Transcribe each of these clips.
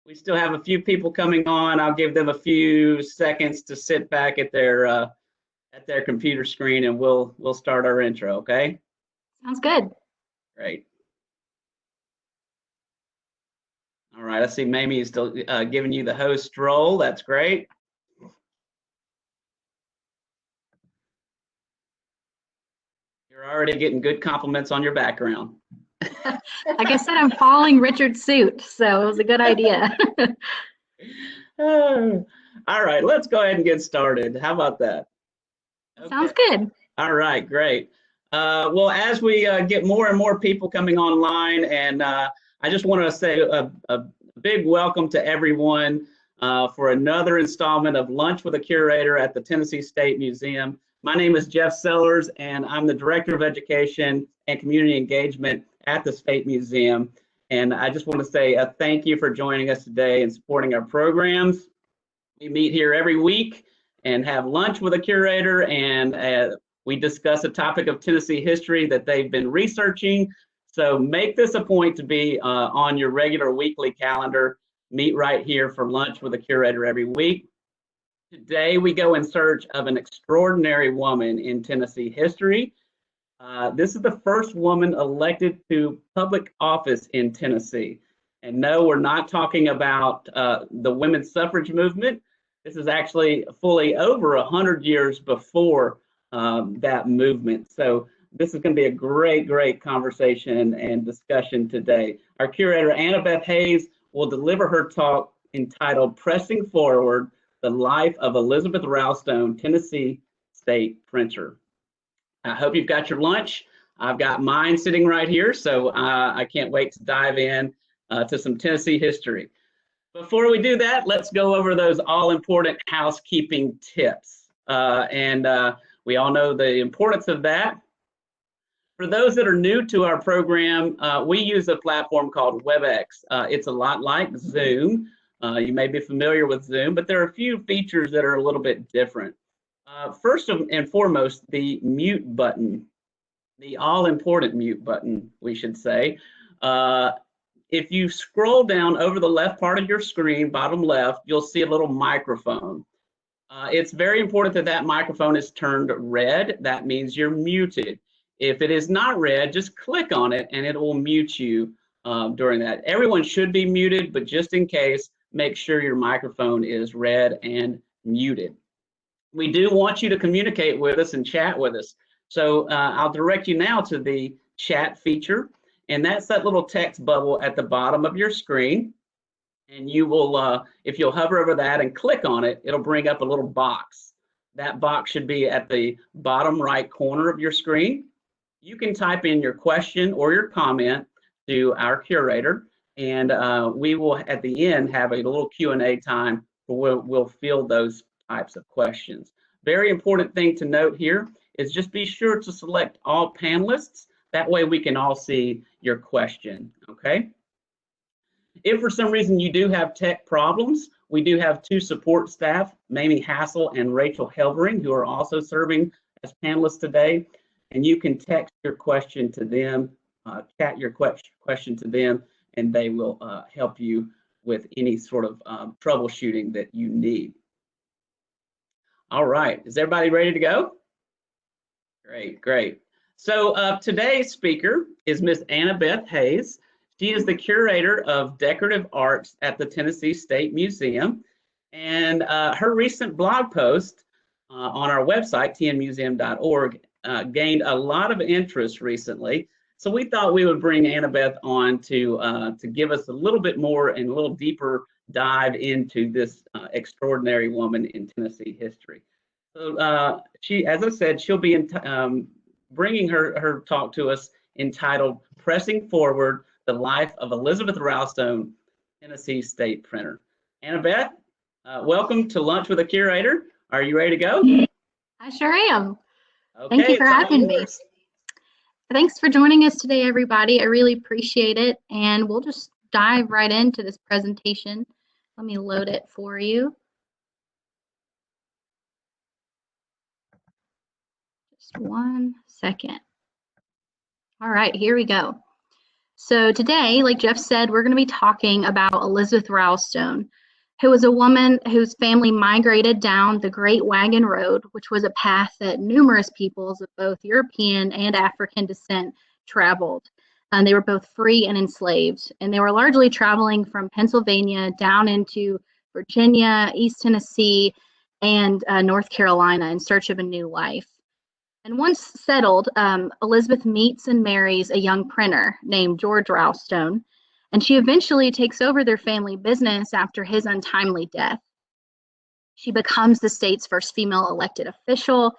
We still have a few people coming on. I'll give them a few seconds to sit back at their computer screen, and we'll start our intro. Okay. Sounds good. Great. All right. I see Mamie is still giving you the host role. That's great. You're already getting good compliments on your background. Like I said, I'm following Richard's suit, so it was a good idea. All right, let's go ahead and get started. How about that? Okay. Sounds good. All right, great. Well, as we get more and more people coming online, and I just want to say a big welcome to everyone for another installment of Lunch with a Curator at the Tennessee State Museum. My name is Jeff Sellers, and I'm the Director of Education and Community Engagement at the State Museum. And I just want to say a thank you for joining us today and supporting our programs. We meet here every week and have lunch with a curator, and we discuss a topic of Tennessee history that they've been researching. So make this a point to be on your regular weekly calendar. Meet right here for lunch with a curator every week. Today, we go in search of an extraordinary woman in Tennessee history. This is the first woman elected to public office in Tennessee. And no, we're not talking about the women's suffrage movement. This is actually fully over 100 years before that movement. So this is going to be a great conversation and discussion today. Our curator, Annabeth Hayes, will deliver her talk entitled Pressing Forward, the Life of Elizabeth Roulstone, Tennessee State Printer. I hope you've got your lunch. I've got mine sitting right here, so I can't wait to dive in to some Tennessee history. Before we do that, let's go over those all-important housekeeping tips. We all know the importance of that. For those that are new to our program, we use a platform called WebEx. It's a lot like Zoom. You may be familiar with Zoom, but there are a few features that are a little bit different. First and foremost, the mute button, the all-important mute button, we should say. If you scroll down over the left part of your screen, bottom left, you'll see a little microphone. It's very important that that microphone is turned red. That means you're muted. If it is not red, just click on it and it will mute you during that. Everyone should be muted, but just in case, make sure your microphone is red and muted. We do want you to communicate with us and chat with us. So I'll direct you now to the chat feature, and that's that little text bubble at the bottom of your screen. And you will, if you'll hover over that and click on it, it'll bring up a little box. That box should be at the bottom right corner of your screen. You can type in your question or your comment to our curator, and we will, at the end, have a little Q&A time where we'll field those types of questions. Very important thing to note here is just be sure to select all panelists. That way we can all see your question, okay? If for some reason you do have tech problems, we do have two support staff, Mamie Hassel and Rachel Helvering, who are also serving as panelists today. And you can text your question to them, chat your question to them, and they will help you with any sort of troubleshooting that you need. All right, is everybody ready to go? Great. So today's speaker is Miss Annabeth Hayes. She is the curator of decorative arts at the Tennessee State Museum. And her recent blog post on our website, tnmuseum.org, gained a lot of interest recently. So we thought we would bring Annabeth on to give us a little bit more and a little deeper dive into this extraordinary woman in Tennessee history. So she, as I said, she'll be bringing her talk to us entitled Pressing Forward, the Life of Elizabeth Roulstone, Tennessee State Printer. Annabeth, welcome to Lunch with a Curator. Are you ready to go? I sure am. Okay, thank you for having me. Thanks for joining us today, everybody. I really appreciate it. And we'll just dive right into this presentation. Let me load it for you. Just 1 second. All right, here we go. So today, like Jeff said, we're going to be talking about Elizabeth Roulstone, who was a woman whose family migrated down the Great Wagon Road, which was a path that numerous peoples of both European and African descent traveled. They were both free and enslaved, and they were largely traveling from Pennsylvania down into Virginia, East Tennessee, and North Carolina in search of a new life. And once settled, Elizabeth meets and marries a young printer named George Roulstone, and she eventually takes over their family business after his untimely death. She becomes the state's first female elected official,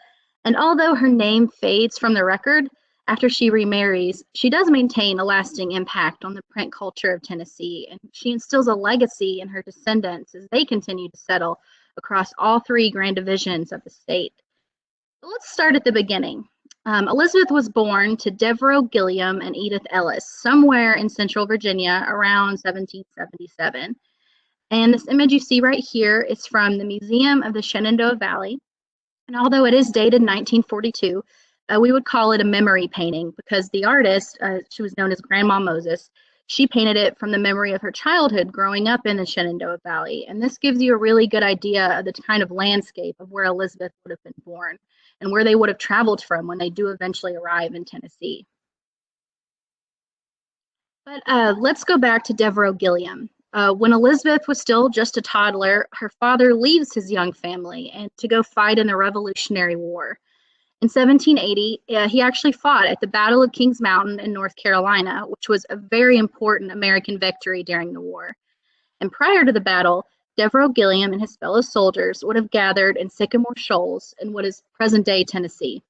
and although her name fades from the record after she remarries, she does maintain a lasting impact on the print culture of Tennessee, and she instills a legacy in her descendants as they continue to settle across all three grand divisions of the state. Let's start at the beginning. Elizabeth was born to Devereux Gilliam and Edith Ellis somewhere in central Virginia around 1777. And this image you see right here is from the Museum of the Shenandoah Valley. And although it is dated 1942, we would call it a memory painting because the artist, she was known as Grandma Moses, she painted it from the memory of her childhood growing up in the Shenandoah Valley. And this gives you a really good idea of the kind of landscape of where Elizabeth would have been born and where they would have traveled from when they do eventually arrive in Tennessee. But let's go back to Devereux Gilliam. When Elizabeth was still just a toddler, her father leaves his young family and to go fight in the Revolutionary War. In 1780, he actually fought at the Battle of Kings Mountain in North Carolina, which was a very important American victory during the war. And prior to the battle, Devereux Gilliam and his fellow soldiers would have gathered in Sycamore Shoals in what is present-day Tennessee.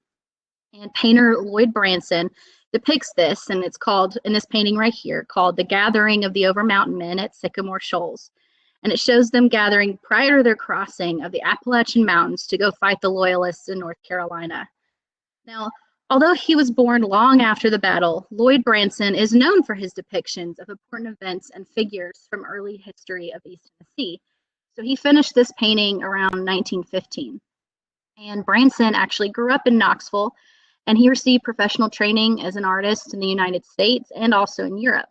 And painter Lloyd Branson depicts this, and it's called, in this painting right here, called The Gathering of the Over-Mountain Men at Sycamore Shoals. And it shows them gathering prior to their crossing of the Appalachian Mountains to go fight the Loyalists in North Carolina. Now, although he was born long after the battle, Lloyd Branson is known for his depictions of important events and figures from early history of East Tennessee. So he finished this painting around 1915. And Branson actually grew up in Knoxville, and he received professional training as an artist in the United States and also in Europe.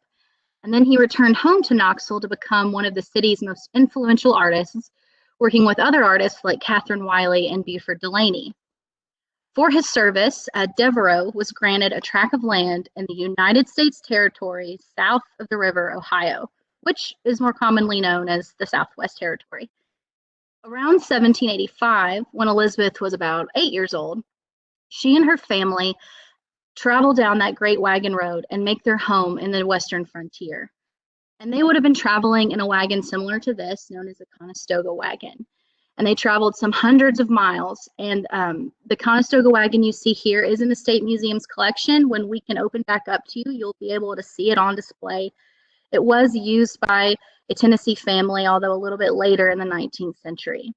And then he returned home to Knoxville to become one of the city's most influential artists, working with other artists like Katherine Wiley and Buford Delaney. For his service, Devereux was granted a tract of land in the United States territory south of the river Ohio, which is more commonly known as the Southwest Territory. Around 1785, when Elizabeth was about 8 years old, she and her family travel down that Great Wagon Road and make their home in the western frontier. And they would have been traveling in a wagon similar to this, known as a Conestoga Wagon. And they traveled some hundreds of miles. And the Conestoga Wagon you see here is in the State Museum's collection. When we can open back up to you, you'll be able to see it on display. It was used by a Tennessee family, although a little bit later in the 19th century.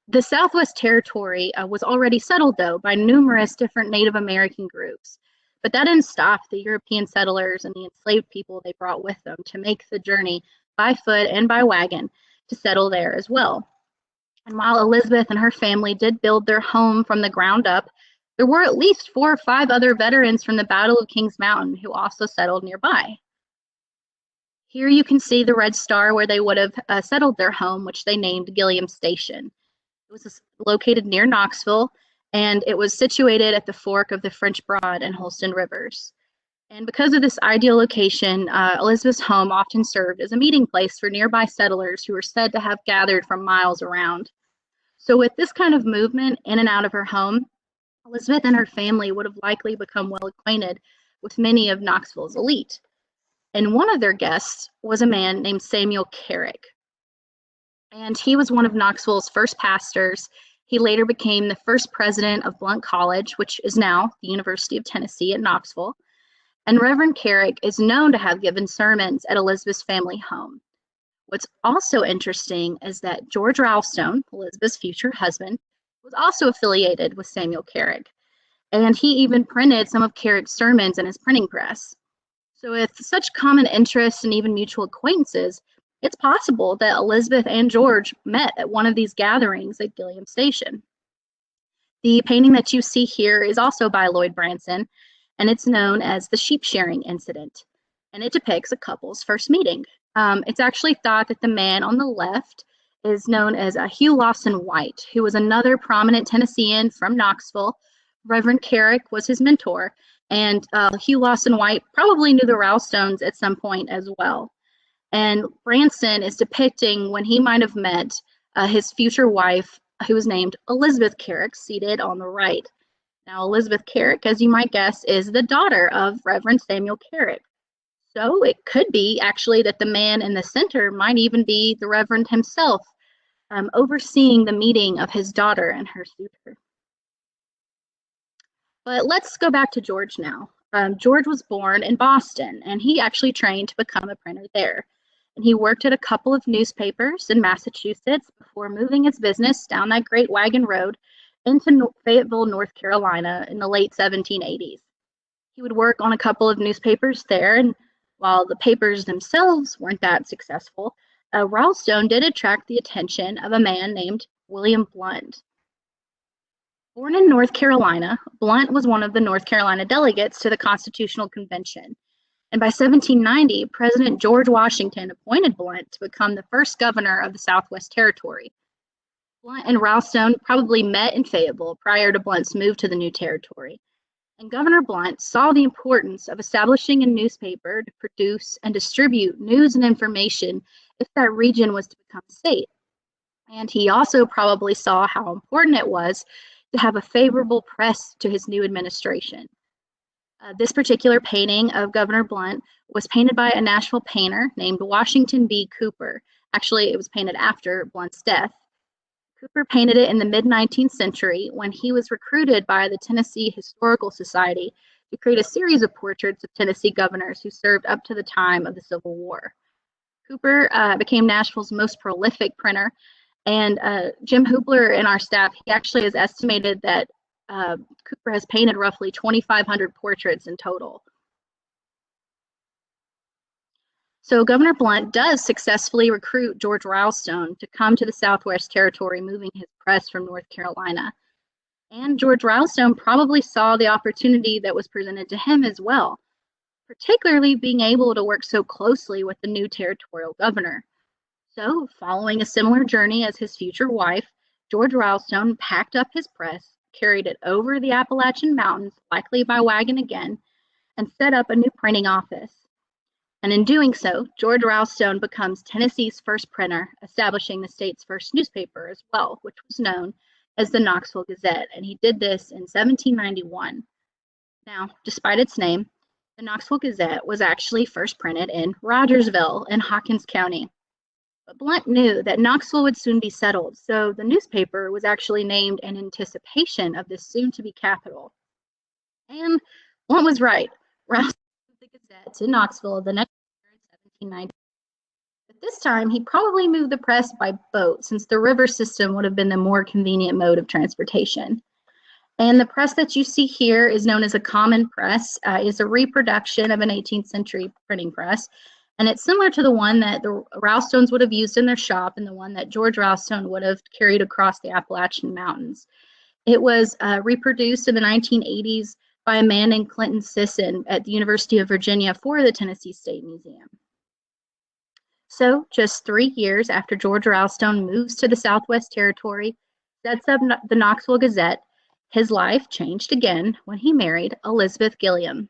The Southwest Territory was already settled, though, by numerous different Native American groups. But that didn't stop the European settlers and the enslaved people they brought with them to make the journey by foot and by wagon to settle there as well. And while Elizabeth and her family did build their home from the ground up, there were at least 4 or 5 other veterans from the Battle of Kings Mountain who also settled nearby. Here you can see the Red Star where they would have settled their home, which they named Gilliam Station. It was located near Knoxville, and it was situated at the fork of the French Broad and Holston Rivers. And because of this ideal location, Elizabeth's home often served as a meeting place for nearby settlers who were said to have gathered from miles around. So with this kind of movement in and out of her home, Elizabeth and her family would have likely become well acquainted with many of Knoxville's elite. And one of their guests was a man named Samuel Carrick. And he was one of Knoxville's first pastors. He later became the first president of Blount College, which is now the University of Tennessee at Knoxville. And Reverend Carrick is known to have given sermons at Elizabeth's family home. What's also interesting is that George Roulstone, Elizabeth's future husband, was also affiliated with Samuel Carrick. And he even printed some of Carrick's sermons in his printing press. So with such common interests and even mutual acquaintances, it's possible that Elizabeth and George met at one of these gatherings at Gilliam Station. The painting that you see here is also by Lloyd Branson, and it's known as the Sheep-Shearing Incident, and it depicts a couple's first meeting. It's actually thought that the man on the left is known as Hugh Lawson White, who was another prominent Tennessean from Knoxville. Reverend Carrick was his mentor, and Hugh Lawson White probably knew the Roulstones at some point as well. And Branson is depicting when he might have met his future wife, who was named Elizabeth Carrick, seated on the right. Now, Elizabeth Carrick, as you might guess, is the daughter of Reverend Samuel Carrick. So it could be actually that the man in the center might even be the Reverend himself, overseeing the meeting of his daughter and her suitor. But let's go back to George now. George was born in Boston, and he actually trained to become a printer there. And he worked at a couple of newspapers in Massachusetts before moving his business down that great wagon road into Fayetteville, North Carolina in the late 1780s. He would work on a couple of newspapers there, and while the papers themselves weren't that successful, Roulstone did attract the attention of a man named William Blount. Born in North Carolina, Blount was one of the North Carolina delegates to the Constitutional Convention. And by 1790, President George Washington appointed Blount to become the first governor of the Southwest Territory. Blount and Roulstone probably met in Fayetteville prior to Blount's move to the new territory. And Governor Blount saw the importance of establishing a newspaper to produce and distribute news and information if that region was to become a state. And he also probably saw how important it was to have a favorable press to his new administration. This particular painting of Governor Blount was painted by a Nashville painter named Washington B. Cooper. Actually, it was painted after Blount's death. Cooper painted it in the mid-19th century when he was recruited by the Tennessee Historical Society to create a series of portraits of Tennessee governors who served up to the time of the Civil War. Cooper became Nashville's most prolific printer, and Jim Hoopler in our staff, he actually has estimated that Cooper has painted roughly 2,500 portraits in total. So Governor Blount does successfully recruit George Roulstone to come to the Southwest Territory, moving his press from North Carolina. And George Roulstone probably saw the opportunity that was presented to him as well, particularly being able to work so closely with the new territorial governor. So, following a similar journey as his future wife, George Roulstone packed up his press, carried it over the Appalachian Mountains, likely by wagon again, and set up a new printing office. And in doing so, George Roulstone becomes Tennessee's first printer, establishing the state's first newspaper as well, which was known as the Knoxville Gazette, and he did this in 1791. Now, despite its name, the Knoxville Gazette was actually first printed in Rogersville in Hawkins County. But Blount knew that Knoxville would soon be settled, so the newspaper was actually named in anticipation of this soon-to-be capital. And Blount was right. Roulstone moved the Gazette to Knoxville the next year in 1790. But this time, he probably moved the press by boat, since the river system would have been the more convenient mode of transportation. And the press that you see here is known as a common press. It's a reproduction of an 18th century printing press. And it's similar to the one that the Roulstones would have used in their shop and the one that George Roulstone would have carried across the Appalachian Mountains. It was reproduced in the 1980s by a man named Clinton Sisson at the University of Virginia for the Tennessee State Museum. So just 3 years after George Roulstone moves to the Southwest Territory, sets up the Knoxville Gazette, his life changed again when he married Elizabeth Gilliam.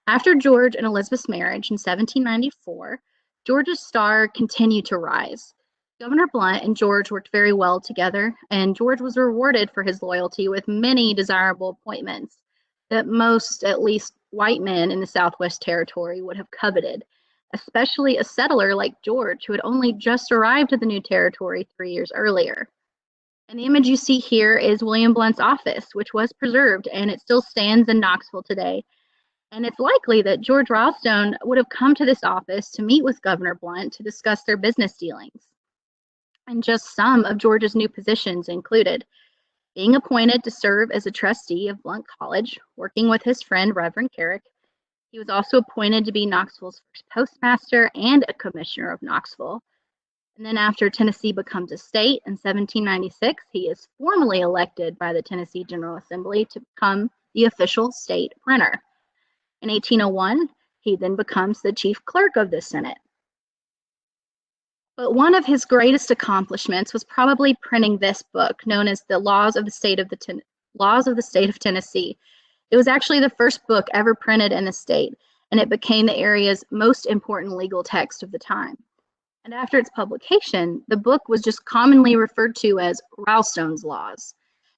After George and Elizabeth's marriage in 1794, George's star continued to rise. Governor Blount and George worked very well together, and George was rewarded for his loyalty with many desirable appointments that most, at least white men in the Southwest Territory, would have coveted, especially a settler like George, who had only just arrived at the new territory 3 years earlier. And the image you see here is William Blount's office, which was preserved, and it still stands in Knoxville today. And it's likely that George Roulstone would have come to this office to meet with Governor Blount to discuss their business dealings. And just some of George's new positions included being appointed to serve as a trustee of Blount College, working with his friend Reverend Carrick. He was also appointed to be Knoxville's first postmaster and a commissioner of Knoxville. And then after Tennessee becomes a state in 1796, he is formally elected by the Tennessee General Assembly to become the official state printer. In 1801, he then becomes the chief clerk of the Senate. But one of his greatest accomplishments was probably printing this book, known as the Laws of the State of Tennessee. It was actually the first book ever printed in the state, and it became the area's most important legal text of the time. And after its publication, the book was just commonly referred to as Roulstone's Laws.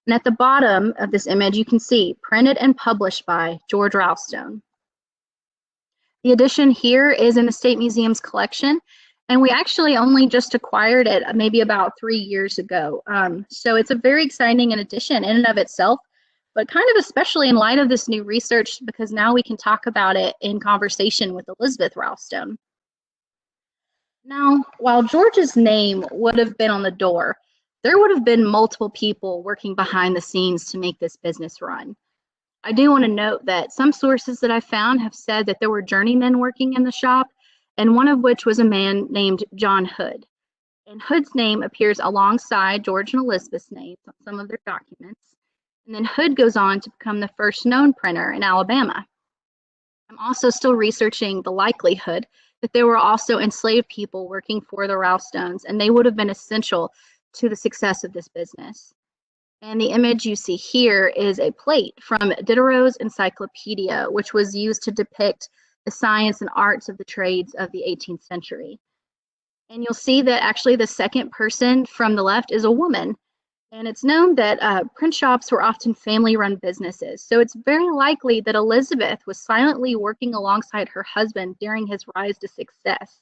And at the bottom of this image, you can see printed and published by George Roulstone. The edition here is in the State Museum's collection, and we actually only just acquired it maybe about 3 years ago. So it's a very exciting edition in and of itself, but kind of especially in light of this new research, because now we can talk about it in conversation with Elizabeth Roulstone. Now, while George's name would have been on the door, there would have been multiple people working behind the scenes to make this business run. I do want to note that some sources that I found have said that there were journeymen working in the shop, and one of which was a man named John Hood. And Hood's name appears alongside George and Elizabeth's names on some of their documents. And then Hood goes on to become the first known printer in Alabama. I'm also still researching the likelihood that there were also enslaved people working for the Roulstones, and they would have been essential to the success of this business. And the image you see here is a plate from Diderot's Encyclopedia, which was used to depict the science and arts of the trades of the 18th century. And you'll see that actually the second person from the left is a woman. And it's known that print shops were often family-run businesses. So it's very likely that Elizabeth was silently working alongside her husband during his rise to success.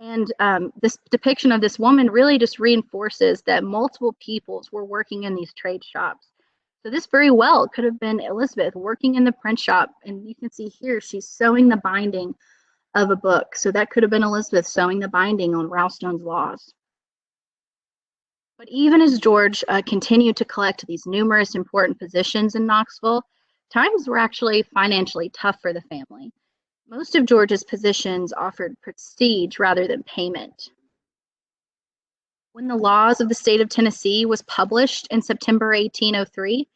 And this depiction of this woman really just reinforces that multiple peoples were working in these trade shops. So this very well could have been Elizabeth working in the print shop. And you can see here, she's sewing the binding of a book. So that could have been Elizabeth sewing the binding on Roulstone's Laws. But even as George continued to collect these numerous important positions in Knoxville, times were actually financially tough for the family. Most of George's positions offered prestige rather than payment. When the Laws of the State of Tennessee was published in September 1803,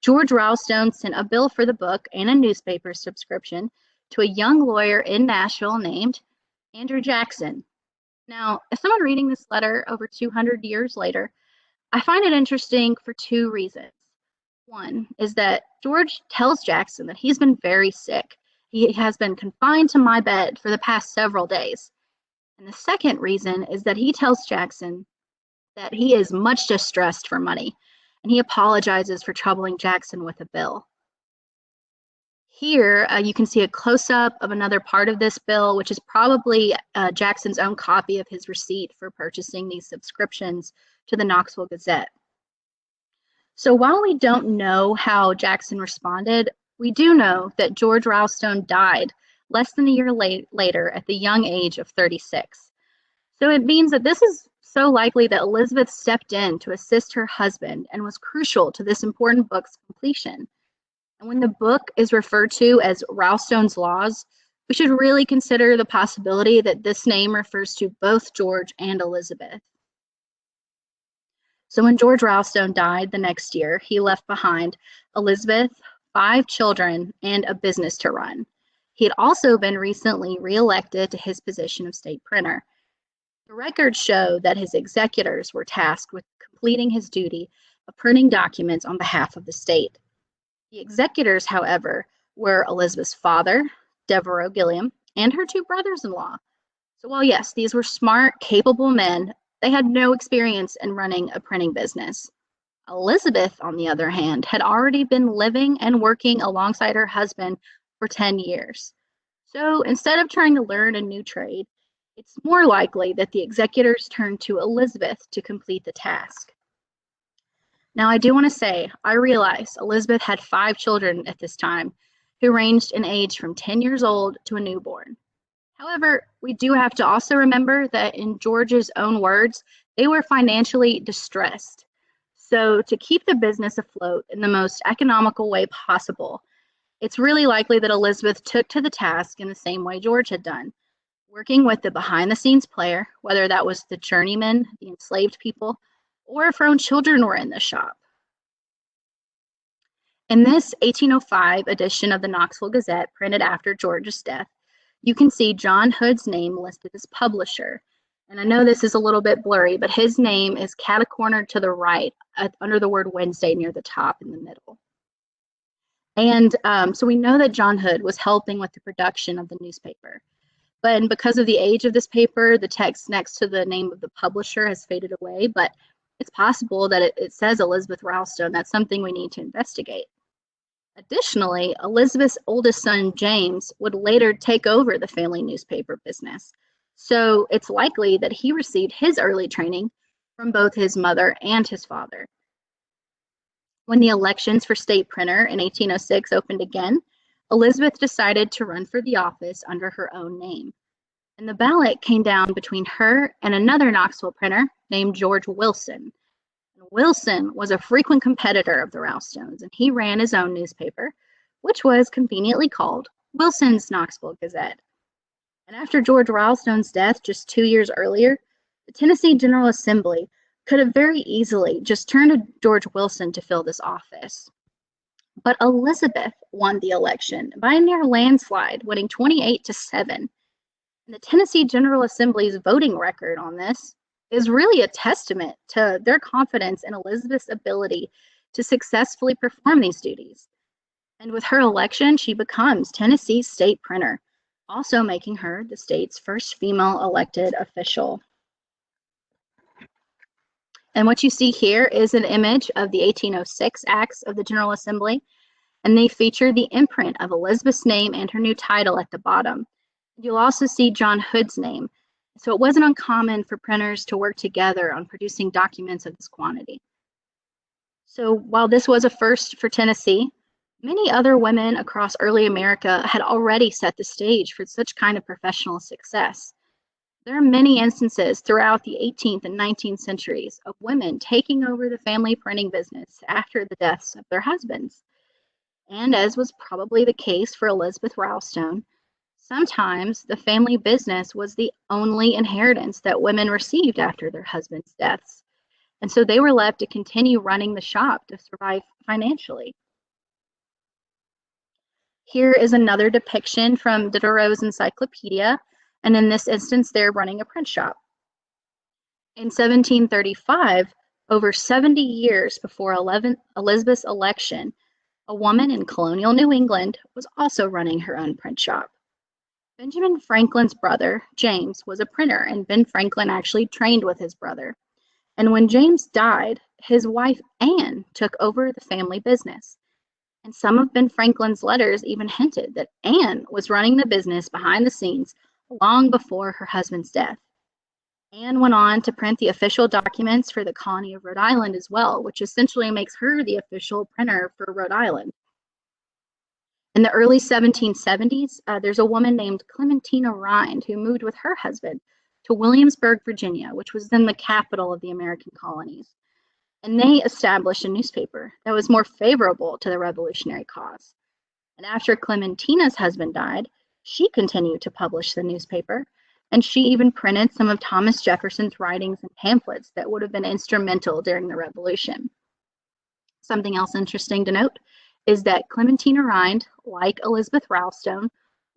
George Roulstone sent a bill for the book and a newspaper subscription to a young lawyer in Nashville named Andrew Jackson. Now, as someone reading this letter over 200 years later, I find it interesting for two reasons. One is that George tells Jackson that he's been very sick. He has been confined to my bed for the past several days. And the second reason is that he tells Jackson that he is much distressed for money, and he apologizes for troubling Jackson with a bill. Here, you can see a close-up of another part of this bill, which is probably Jackson's own copy of his receipt for purchasing these subscriptions to the Knoxville Gazette. So while we don't know how Jackson responded, we do know that George Roulstone died less than a year later at the young age of 36. So it means that this is so likely that Elizabeth stepped in to assist her husband and was crucial to this important book's completion. And when the book is referred to as Roulstone's Laws, we should really consider the possibility that this name refers to both George and Elizabeth. So when George Roulstone died the next year, he left behind Elizabeth, 5 children, and a business to run. He had also been recently reelected to his position of state printer. The records show that his executors were tasked with completing his duty of printing documents on behalf of the state. The executors, however, were Elizabeth's father, Devereux Gilliam, and her 2 brothers-in-law. So while yes, these were smart, capable men, they had no experience in running a printing business. Elizabeth, on the other hand, had already been living and working alongside her husband for 10 years. So instead of trying to learn a new trade, it's more likely that the executors turned to Elizabeth to complete the task. Now, I do want to say, I realize Elizabeth had 5 children at this time who ranged in age from 10 years old to a newborn. However, we do have to also remember that in George's own words, they were financially distressed. So to keep the business afloat in the most economical way possible, it's really likely that Elizabeth took to the task in the same way George had done, working with the behind-the-scenes player, whether that was the journeyman, the enslaved people, or if her own children were in the shop. In this 1805 edition of the Knoxville Gazette, printed after George's death, you can see John Hood's name listed as publisher. And I know this is a little bit blurry, but his name is catacornered to the right under the word Wednesday near the top in the middle. And so we know that John Hood was helping with the production of the newspaper. But because of the age of this paper, the text next to the name of the publisher has faded away, but it's possible that it says Elizabeth Roulstone. That's something we need to investigate. Additionally, Elizabeth's oldest son, James, would later take over the family newspaper business. So it's likely that he received his early training from both his mother and his father. When the elections for state printer in 1806 opened again, Elizabeth decided to run for the office under her own name. And the ballot came down between her and another Knoxville printer named George Wilson. Wilson was a frequent competitor of the Roulstones, and he ran his own newspaper, which was conveniently called Wilson's Knoxville Gazette. And after George Roulstone's death just 2 years earlier, the Tennessee General Assembly could have very easily just turned to George Wilson to fill this office. But Elizabeth won the election by a near landslide, winning 28-7. And the Tennessee General Assembly's voting record on this is really a testament to their confidence in Elizabeth's ability to successfully perform these duties. And with her election, she becomes Tennessee's state printer, also making her the state's first female elected official. And what you see here is an image of the 1806 Acts of the General Assembly, and they feature the imprint of Elizabeth's name and her new title at the bottom. You'll also see John Hood's name. So it wasn't uncommon for printers to work together on producing documents of this quantity. So while this was a first for Tennessee, many other women across early America had already set the stage for such kind of professional success. There are many instances throughout the 18th and 19th centuries of women taking over the family printing business after the deaths of their husbands. And as was probably the case for Elizabeth Roulstone, sometimes the family business was the only inheritance that women received after their husbands' deaths. And so they were left to continue running the shop to survive financially. Here is another depiction from Diderot's encyclopedia, and in this instance, they're running a print shop. In 1735, over 70 years before Elizabeth's election, a woman in colonial New England was also running her own print shop. Benjamin Franklin's brother, James, was a printer, and Ben Franklin actually trained with his brother. And when James died, his wife, Anne, took over the family business. And some of Ben Franklin's letters even hinted that Anne was running the business behind the scenes long before her husband's death. Anne went on to print the official documents for the colony of Rhode Island as well, which essentially makes her the official printer for Rhode Island. In the early 1770s, there's a woman named Clementina Rind who moved with her husband to Williamsburg, Virginia, which was then the capital of the American colonies. And they established a newspaper that was more favorable to the revolutionary cause. And after Clementina's husband died, she continued to publish the newspaper, and she even printed some of Thomas Jefferson's writings and pamphlets that would have been instrumental during the Revolution. Something else interesting to note is that Clementina Rind, like Elizabeth Roulstone,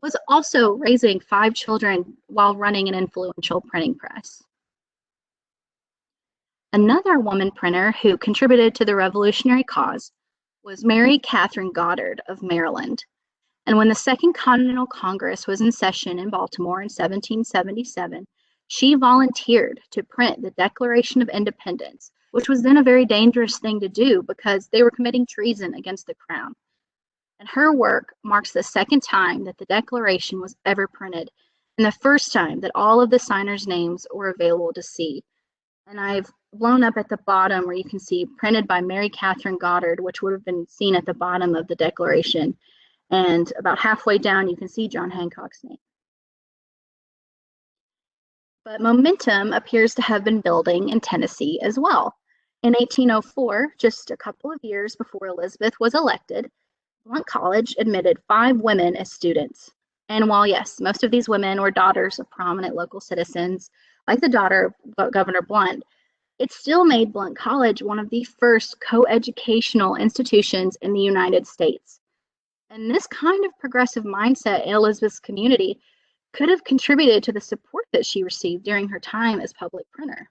was also raising 5 children while running an influential printing press. Another woman printer who contributed to the revolutionary cause was Mary Katherine Goddard of Maryland. And when the Second Continental Congress was in session in Baltimore in 1777, she volunteered to print the Declaration of Independence, which was then a very dangerous thing to do because they were committing treason against the crown. And her work marks the second time that the Declaration was ever printed, and the first time that all of the signers' names were available to see. And I've blown up at the bottom where you can see printed by Mary Katherine Goddard, which would have been seen at the bottom of the Declaration. And about halfway down, you can see John Hancock's name. But momentum appears to have been building in Tennessee as well. In 1804, just a couple of years before Elizabeth was elected, Blount College admitted 5 women as students. And while, yes, most of these women were daughters of prominent local citizens, like the daughter of Governor Blount, It still made Blount College one of the first co-educational institutions in the United States. And this kind of progressive mindset in Elizabeth's community could have contributed to the support that she received during her time as public printer.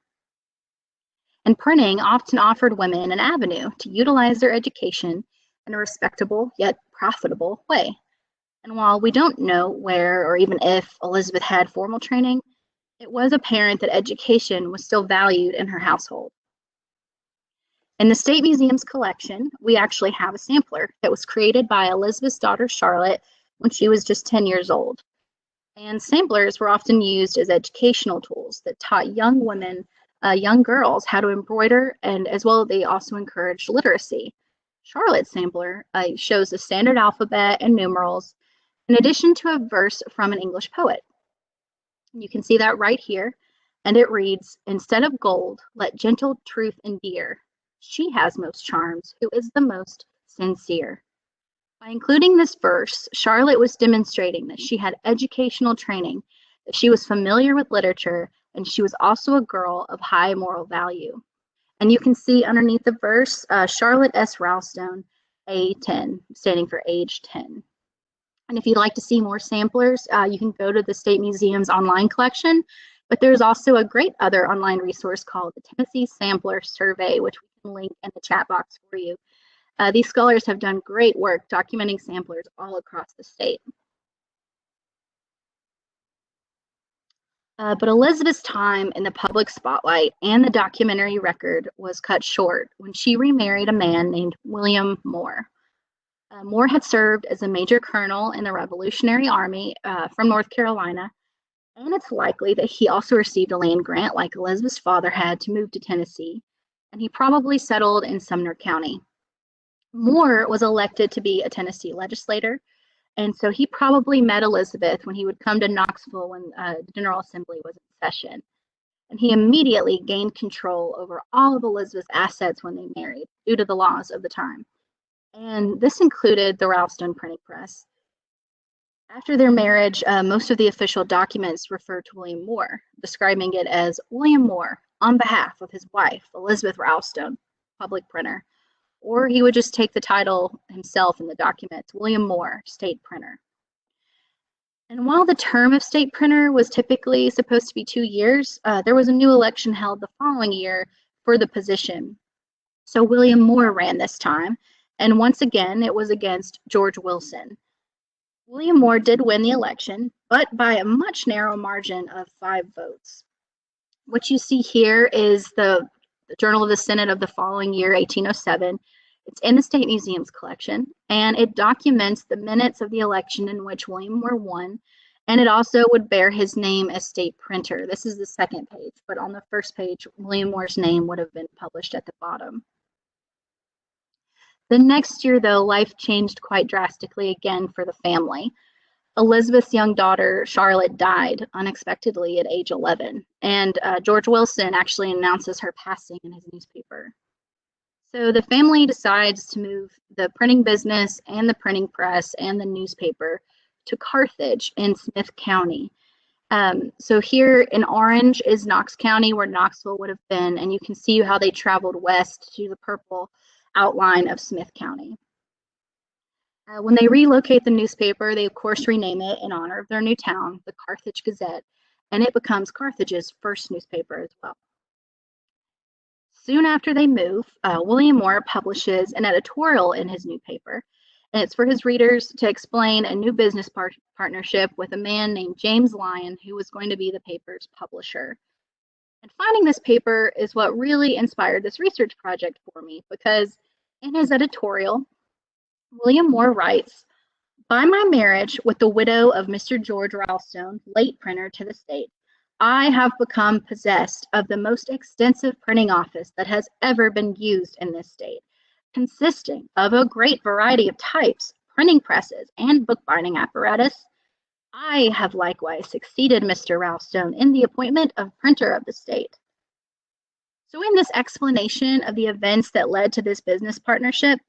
And printing often offered women an avenue to utilize their education in a respectable yet profitable way. And while we don't know where or even if Elizabeth had formal training, it was apparent that education was still valued in her household. In the State Museum's collection, we actually have a sampler that was created by Elizabeth's daughter Charlotte when she was just 10 years old. And samplers were often used as educational tools that taught young women, young girls how to embroider, and as well they also encouraged literacy. Charlotte's sampler shows the standard alphabet and numerals, in addition to a verse from an English poet. You can see that right here, and it reads, "Instead of gold, let gentle truth endear. She has most charms, who is the most sincere." By including this verse, Charlotte was demonstrating that she had educational training, that she was familiar with literature, and she was also a girl of high moral value. And you can see underneath the verse, Charlotte S. Roulstone, A10, standing for age 10. And if you'd like to see more samplers, you can go to the State Museum's online collection, but there's also a great other online resource called the Tennessee Sampler Survey, which we can link in the chat box for you. These scholars have done great work documenting samplers all across the state. But Elizabeth's time in the public spotlight and the documentary record was cut short when she remarried a man named William Moore. Moore had served as a major colonel in the Revolutionary Army from North Carolina, and it's likely that he also received a land grant like Elizabeth's father had to move to Tennessee, and he probably settled in Sumner County. Moore was elected to be a Tennessee legislator, and so he probably met Elizabeth when he would come to Knoxville when the General Assembly was in session. And he immediately gained control over all of Elizabeth's assets when they married, due to the laws of the time. And this included the Roulstone printing press. After their marriage, most of the official documents refer to William Moore, describing it as William Moore on behalf of his wife, Elizabeth Roulstone, public printer. Or he would just take the title himself in the documents, William Moore, state printer. And while the term of state printer was typically supposed to be 2 years, there was a new election held the following year for the position. So William Moore ran this time, and once again, it was against George Wilson. William Moore did win the election, but by a much narrow margin of 5 votes. What you see here is the Journal of the Senate of the following year, 1807. It's in the State Museum's collection, and it documents the minutes of the election in which William Moore won, and it also would bear his name as state printer. This is the second page, but on the first page, William Moore's name would have been published at the bottom. The next year, though, life changed quite drastically again for the family. Elizabeth's young daughter, Charlotte, died unexpectedly at age 11, and George Wilson actually announces her passing in his newspaper. So the family decides to move the printing business and the printing press and the newspaper to Carthage in Smith County. So here in orange is Knox County, where Knoxville would have been, and you can see how they traveled west to the purple outline of Smith County. When they relocate the newspaper, they of course rename it in honor of their new town, the Carthage Gazette, and it becomes Carthage's first newspaper as well. Soon after they move, William Moore publishes an editorial in his new paper, and it's for his readers to explain a new business partnership with a man named James Lyon, who was going to be the paper's publisher. And finding this paper is what really inspired this research project for me, because in his editorial, William Moore writes, "By my marriage with the widow of Mr. George Roulstone, late printer to the state, I have become possessed of the most extensive printing office that has ever been used in this state, consisting of a great variety of types, printing presses, and bookbinding apparatus. I have likewise succeeded Mr. Roulstone in the appointment of printer of the state." So in this explanation of the events that led to this business partnership,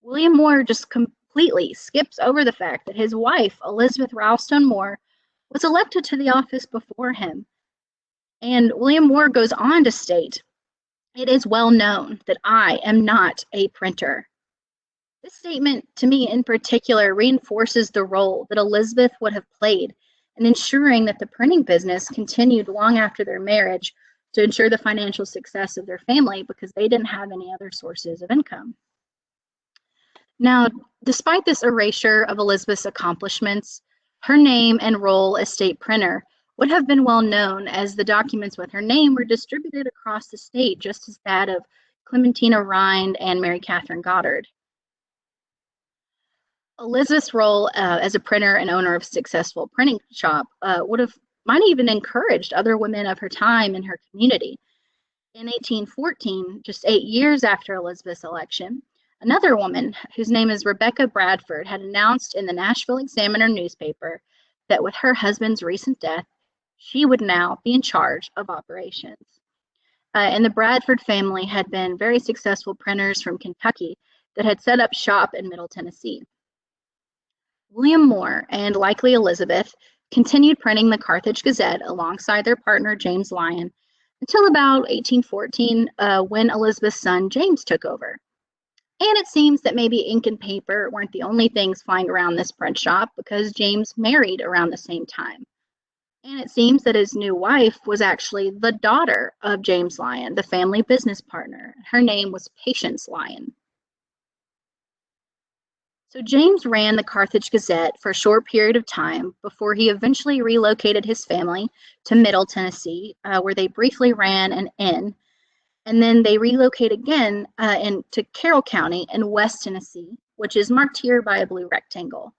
William Moore just completely skips over the fact that his wife, Elizabeth Roulstone Moore, was elected to the office before him. And William Moore goes on to state, It is well known that I am not a printer. This statement, to me in particular, reinforces the role that Elizabeth would have played in ensuring that the printing business continued long after their marriage to ensure the financial success of their family because they didn't have any other sources of income. Now, despite this erasure of Elizabeth's accomplishments, her name and role as state printer would have been well known, as the documents with her name were distributed across the state, just as that of Clementina Rind and Mary Katherine Goddard. Elizabeth's role as a printer and owner of a successful printing shop might even encouraged other women of her time in her community. In 1814, just 8 years after Elizabeth's election, another woman, whose name is Rebecca Bradford, had announced in the Nashville Examiner newspaper that with her husband's recent death, she would now be in charge of operations. And the Bradford family had been very successful printers from Kentucky that had set up shop in Middle Tennessee. William Moore, and likely Elizabeth, continued printing the Carthage Gazette alongside their partner James Lyon until about 1814, when Elizabeth's son James took over. And it seems that maybe ink and paper weren't the only things flying around this print shop, because James married around the same time. And it seems that his new wife was actually the daughter of James Lyon, the family business partner. Her name was Patience Lyon. So James ran the Carthage Gazette for a short period of time before he eventually relocated his family to Middle Tennessee, where they briefly ran an inn. And then they relocate again to Carroll County in West Tennessee, which is marked here by a blue rectangle.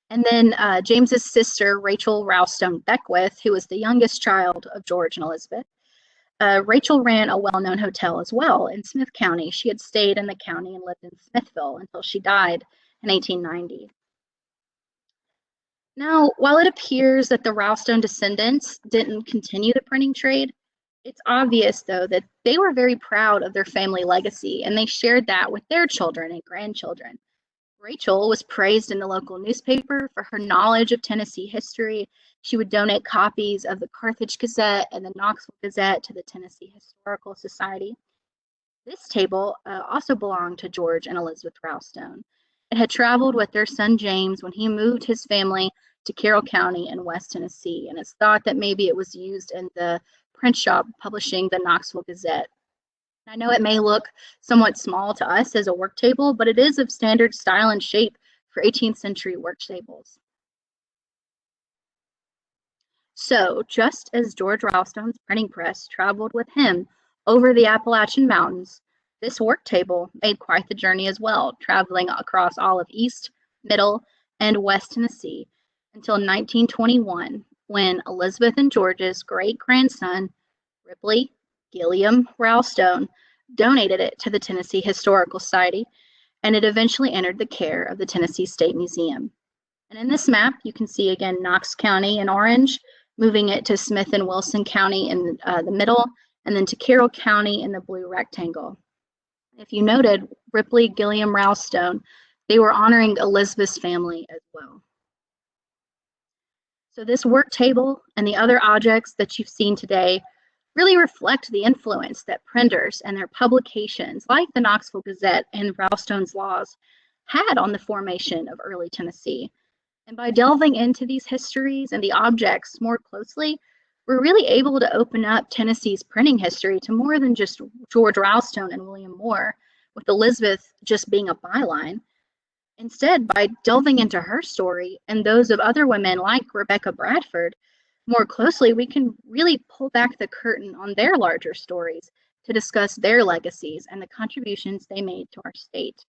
And then James's sister, Rachel Roulstone Beckwith, who was the youngest child of George and Elizabeth, Rachel ran a well-known hotel as well in Smith County. She had stayed in the county and lived in Smithville until she died in 1890. Now, while it appears that the Roulstone descendants didn't continue the printing trade, it's obvious, though, that they were very proud of their family legacy, and they shared that with their children and grandchildren. Rachel was praised in the local newspaper for her knowledge of Tennessee history. She would donate copies of the Carthage Gazette and the Knoxville Gazette to the Tennessee Historical Society. This table also belonged to George and Elizabeth Roulstone. It had traveled with their son James when he moved his family to Carroll County in West Tennessee, and it's thought that maybe it was used in the print shop publishing the Knoxville Gazette. I know it may look somewhat small to us as a work table, but it is of standard style and shape for 18th century work tables. So, just as George Roulstone's printing press traveled with him over the Appalachian Mountains, this work table made quite the journey as well, traveling across all of East, Middle, and West Tennessee until 1921, when Elizabeth and George's great-grandson, Ripley Gilliam Roulstone, donated it to the Tennessee Historical Society, and it eventually entered the care of the Tennessee State Museum. And in this map, you can see again Knox County in orange, moving it to Smith and Wilson County in the middle, and then to Carroll County in the blue rectangle. If you noted, Ripley Gilliam Roulstone, they were honoring Elizabeth's family as well. So this work table and the other objects that you've seen today really reflect the influence that printers and their publications, like the Knoxville Gazette and Roulstone's Laws, had on the formation of early Tennessee. And by delving into these histories and the objects more closely, we're really able to open up Tennessee's printing history to more than just George Roulstone and William Moore, with Elizabeth just being a byline. Instead, by delving into her story and those of other women like Rebecca Bradford more closely, we can really pull back the curtain on their larger stories to discuss their legacies and the contributions they made to our state.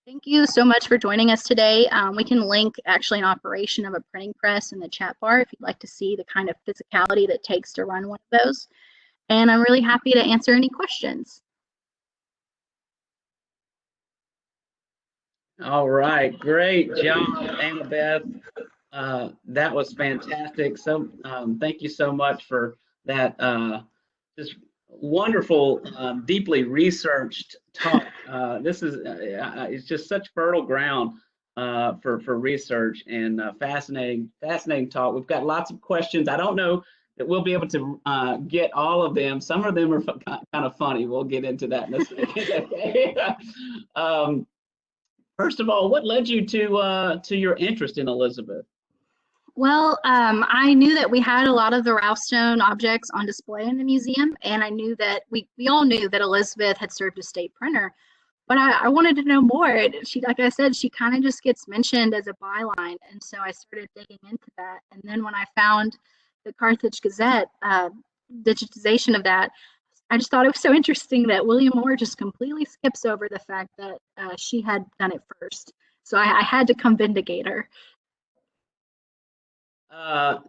Thank you so much for joining us today. We can link actually an operation of a printing press in the chat bar if you'd like to see the kind of physicality that it takes to run one of those. And I'm really happy to answer any questions. All right, great job, Annabeth. That was fantastic. So thank you so much for that just wonderful, deeply researched talk. This is it's just such fertile ground for research, and fascinating talk. We've got lots of questions. I don't know that we'll be able to get all of them. Some of them are kind of funny. We'll get into that in a second. Okay. First of all, what led you to your interest in Elizabeth? Well, I knew that we had a lot of the Roulstone objects on display in the museum, and I knew that we all knew that Elizabeth had served as state printer, but I wanted to know more. She, like I said, she kind of just gets mentioned as a byline, and so I started digging into that. And then when I found the Carthage Gazette digitization of that, I just thought it was so interesting that William Moore just completely skips over the fact that she had done it first. So I had to come vindicate her. It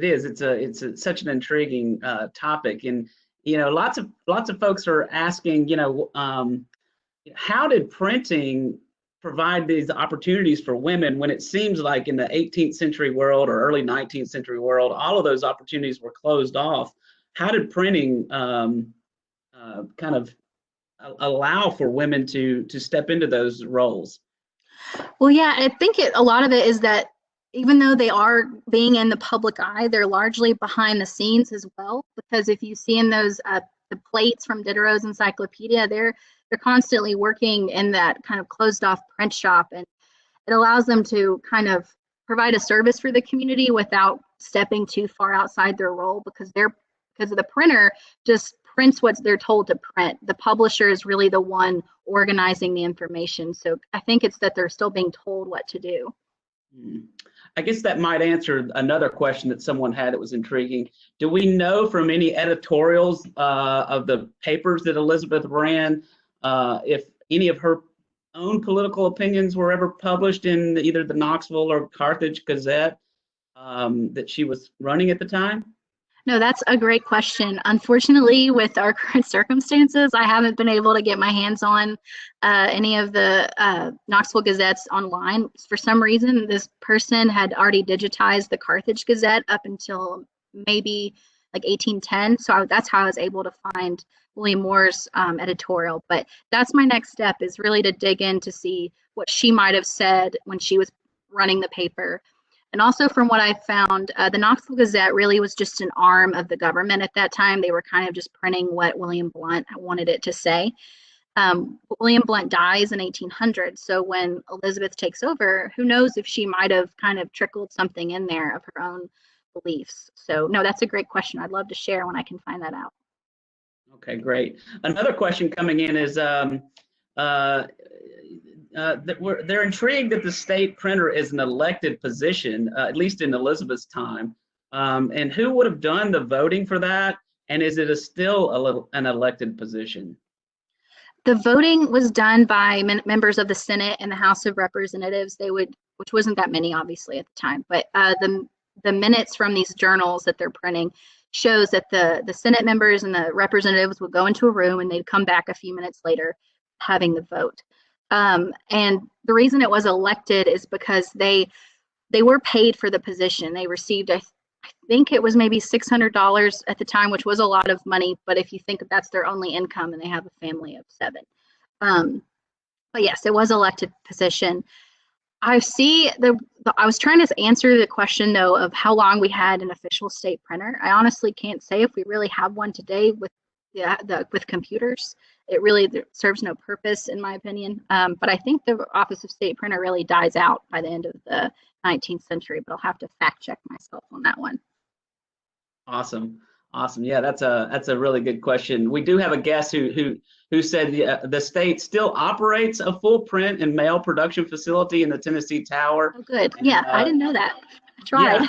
is. It's such an intriguing topic, and lots of folks are asking, how did printing provide these opportunities for women when it seems like in the 18th century world or early 19th century world, all of those opportunities were closed off? How did printing kind of allow for women to step into those roles? Well, yeah, I think a lot of it is that even though they are being in the public eye, they're largely behind the scenes as well. Because if you see in those the plates from Diderot's encyclopedia, they're constantly working in that kind of closed off print shop, and it allows them to kind of provide a service for the community without stepping too far outside their role, because the printer just prints what they're told to print. The publisher is really the one organizing the information. So I think it's that they're still being told what to do. I guess that might answer another question that someone had that was intriguing. Do we know from any editorials of the papers that Elizabeth ran if any of her own political opinions were ever published in either the Knoxville or Carthage Gazette that she was running at the time? No, that's a great question. Unfortunately, with our current circumstances, I haven't been able to get my hands on any of the Knoxville Gazettes online. For some reason, this person had already digitized the Carthage Gazette up until maybe like 1810. So that's how I was able to find William Moore's editorial. But that's my next step, is really to dig in to see what she might have said when she was running the paper. And also from what I found, the Knoxville Gazette really was just an arm of the government at that time. They were kind of just printing what William Blount wanted it to say. William Blount dies in 1800, so when Elizabeth takes over, who knows if she might have kind of trickled something in there of her own beliefs. So no, that's a great question. I'd love to share when I can find that out. Okay, great. Another question coming in is, they're intrigued that the state printer is an elected position, at least in Elizabeth's time. And who would have done the voting for that? And is it still an elected position? The voting was done by members of the Senate and the House of Representatives. Which wasn't that many, obviously, at the time, but the minutes from these journals that they're printing shows that the Senate members and the representatives would go into a room and they'd come back a few minutes later having the vote. And the reason it was elected is because they were paid for the position. They received, I think it was maybe $600 at the time, which was a lot of money. But if you think that's their only income and they have a family of 7. But yes, it was elected position. I was trying to answer the question though of how long we had an official state printer. I honestly can't say if we really have one today with computers. It really serves no purpose, in my opinion. But I think the Office of State Printer really dies out by the end of the 19th century, but I'll have to fact check myself on that one. Awesome. Yeah, that's a really good question. We do have a guest who said the state still operates a full print and mail production facility in the Tennessee Tower. Oh, good. And, yeah, I didn't know that. I tried.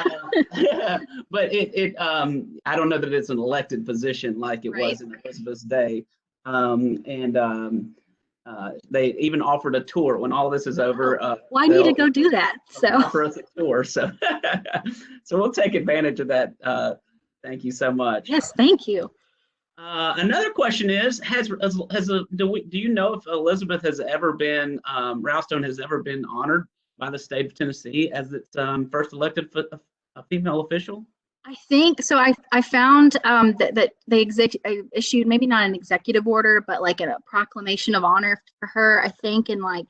Yeah, but I don't know that it's an elected position like it was in Elizabeth's day. They even offered a tour when all this is over. Well, I need to go do that. So offer us a tour. So we'll take advantage of that. Thank you so much. Yes, thank you. Another question is, do you know if Elizabeth has ever been, Roulstone has ever been honored by the state of Tennessee as its first elected a female official? I think so. I found that they issued maybe not an executive order, but like a proclamation of honor for her. I think in like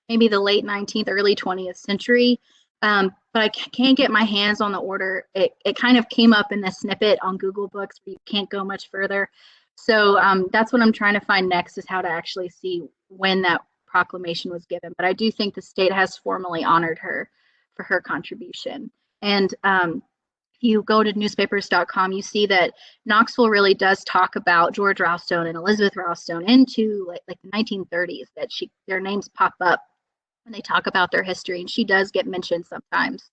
maybe the late 19th, early 20th century. But but I can't get my hands on the order. It kind of came up in the snippet on Google Books, but you can't go much further. So that's what I'm trying to find next, is how to actually see when that proclamation was given. But I do think the state has formally honored her for her contribution. And if you go to newspapers.com, you see that Knoxville really does talk about George Roulstone and Elizabeth Roulstone into like the 1930s, that their names pop up when they talk about their history, and she does get mentioned sometimes.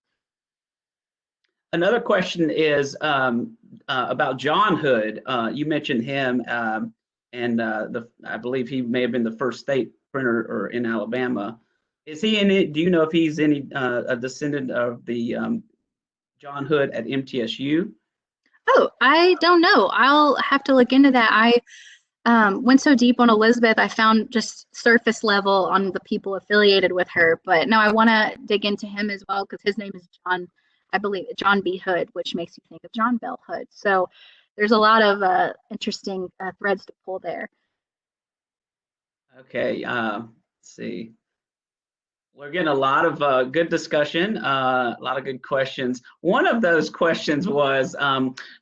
Another question is about John Hood. You mentioned him, and I believe he may have been the first state printer in Alabama. Is he in it? Do you know if he's any a descendant of the John Hood at MTSU? Oh, I don't know. I'll have to look into that. I went so deep on Elizabeth, I found just surface level on the people affiliated with her. But no, I want to dig into him as well, because his name is John, I believe, John B. Hood, which makes you think of John Bell Hood. So there's a lot of interesting threads to pull there. Okay, let's see. We're getting a lot of good discussion, a lot of good questions. One of those questions was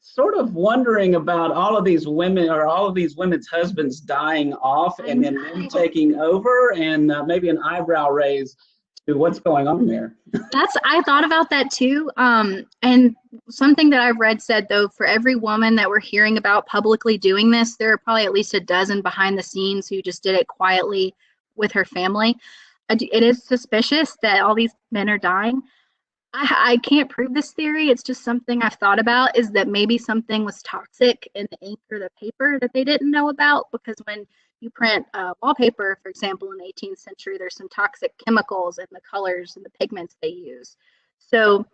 sort of wondering about all of these women, or all of these women's husbands dying off and then them taking over, and maybe an eyebrow raise to what's going on there. I thought about that too. And something that I've read said, though, for every woman that we're hearing about publicly doing this, there are probably at least a dozen behind the scenes who just did it quietly with her family. It is suspicious that all these men are dying. I can't prove this theory. It's just something I've thought about, is that maybe something was toxic in the ink or the paper that they didn't know about, because when you print wallpaper, for example, in the 18th century, there's some toxic chemicals in the colors and the pigments they use. So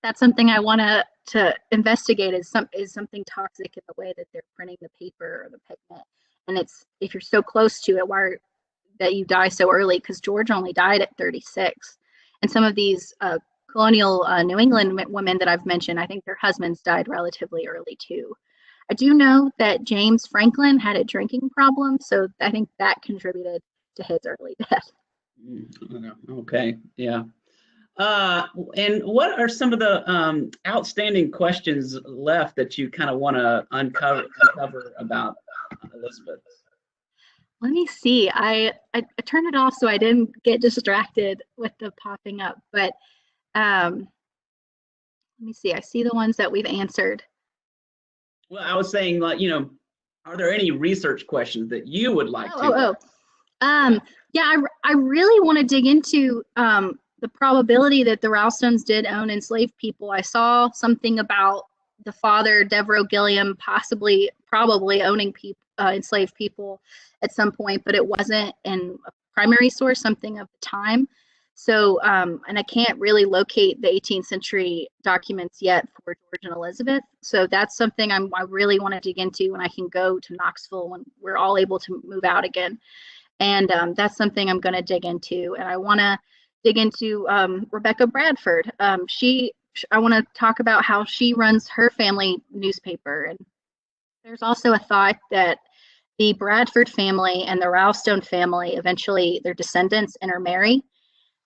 that's something I want to investigate, is something toxic in the way that they're printing the paper or the pigment. And if you're so close to it, why that you die so early, because George only died at 36. And some of these colonial New England women that I've mentioned, I think their husbands died relatively early too. I do know that James Franklin had a drinking problem, so I think that contributed to his early death. Okay, yeah. And what are some of the outstanding questions left that you kind of want to uncover about Elizabeth? Let me see. I turned it off so I didn't get distracted with the popping up. But let me see. I see the ones that we've answered. Well, I was saying, like, are there any research questions that you would like to? Yeah, I really want to dig into the probability that the Roulstones did own enslaved people. I saw something about the father, Devereux Gilliam, probably owning enslaved people at some point, but it wasn't in a primary source, something of the time. So, and I can't really locate the 18th century documents yet for George and Elizabeth. So that's something I really want to dig into when I can go to Knoxville when we're all able to move out again. And that's something I'm going to dig into. And I want to dig into Rebecca Bradford. I want to talk about how she runs her family newspaper. And there's also a thought that the Bradford family and the Roulstone family, eventually their descendants intermarry.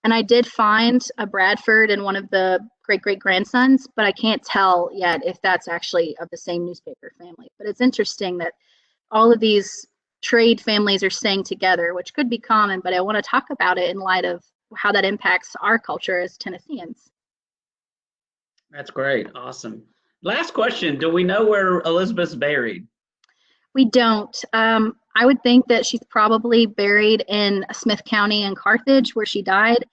And I did find a Bradford in one of the great-great-grandsons, but I can't tell yet if that's actually of the same newspaper family. But it's interesting that all of these trade families are staying together, which could be common, but I want to talk about it in light of how that impacts our culture as Tennesseans. That's great. Awesome. Last question. Do we know where Elizabeth's buried? We don't. I would think that she's probably buried in Smith County in Carthage, where she died.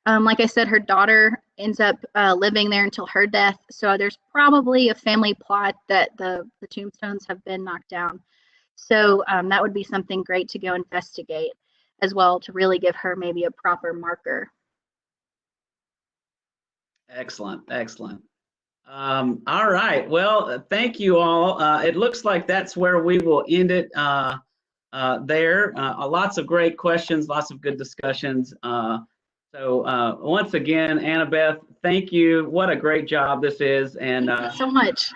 Like I said, her daughter ends up living there until her death. So there's probably a family plot that the tombstones have been knocked down. So that would be something great to go investigate as well, to really give her maybe a proper marker. Excellent. Excellent. All right. Well, thank you all. It looks like that's where we will end it there. Lots of great questions, lots of good discussions. So once again, Annabeth, thank you. What a great job this is. And thank you so much.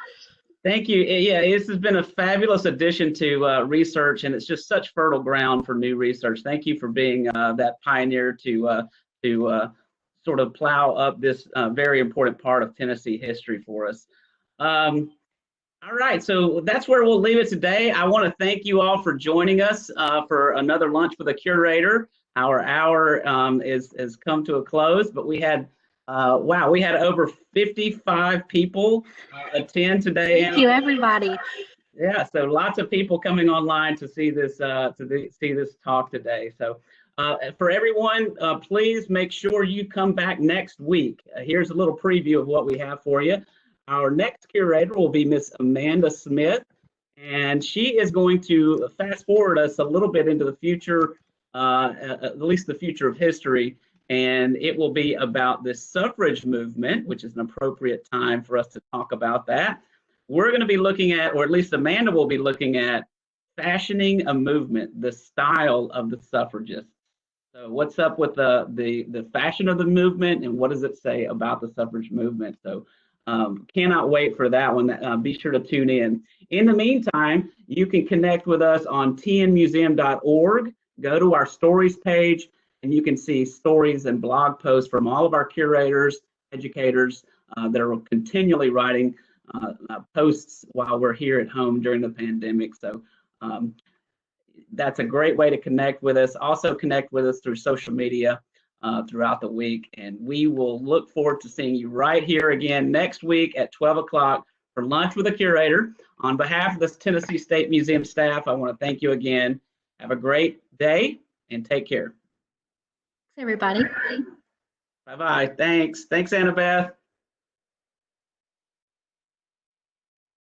Thank you. Yeah, this has been a fabulous addition to research, and it's just such fertile ground for new research. Thank you for being that pioneer to sort of plow up this very important part of Tennessee history for us. All right, so that's where we'll leave it today. I want to thank you all for joining us for another Lunch with a Curator. Our hour is come to a close, but we had, wow, we had over 55 people attend today. Thank you, everybody. Yeah, so lots of people coming online to see this see this talk today. So for everyone, please make sure you come back next week. Here's a little preview of what we have for you. Our next curator will be Miss Amanda Smith, and she is going to fast forward us a little bit into the future, at least the future of history, and it will be about the suffrage movement, which is an appropriate time for us to talk about that. We're going to be looking at, or at least Amanda will be looking at, fashioning a movement, the style of the suffragists. So what's up with the fashion of the movement, and what does it say about the suffrage movement? So cannot wait for that one. Be sure to tune in. In the meantime, you can connect with us on tnmuseum.org. Go to our stories page, and you can see stories and blog posts from all of our curators, educators that are continually writing posts while we're here at home during the pandemic. So that's a great way to connect with us. Also connect with us through social media throughout the week, and we will look forward to seeing you right here again next week at 12 o'clock for Lunch with a Curator. On behalf of the Tennessee State Museum staff, I want to thank you again. Have a great day and take care. Thanks, everybody. Bye-bye. Thanks. Thanks, Annabeth.